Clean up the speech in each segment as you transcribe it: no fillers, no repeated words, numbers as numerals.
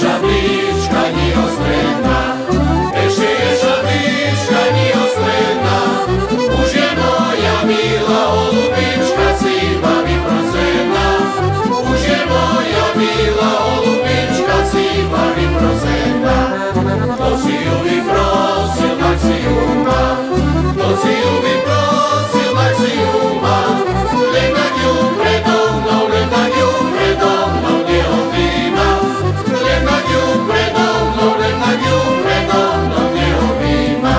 šablička neostredná, ešte je šablička neostredná, už je moja milá holubička síva vyprosená, už je moja milá holubička síva vyprosená. Kto si ju vyprosil, tak si ju má, kto si ju vyprosil, tak si ju má, len tak ju predo mnou, len tak ju predo mnou neobjíma, len tak ju predo mnou, len tak ju predo mnou neobjíma.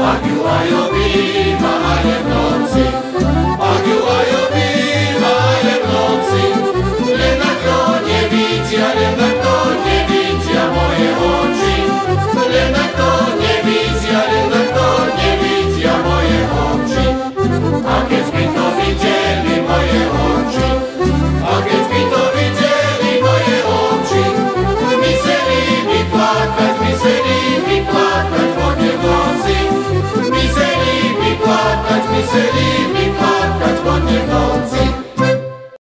Ak ju aj objíma, aj je v noci, ak ju aj objíma, aj je v noci, len tak to nevidia, len tak to nevidia moje oči, len tak to nevidia, len tak to nevidia moje oči. A keď by to videli moje oči, a keď by to videli moje oči, museli by plakať, museli by plakať vodne v noci, museli by plakať, museli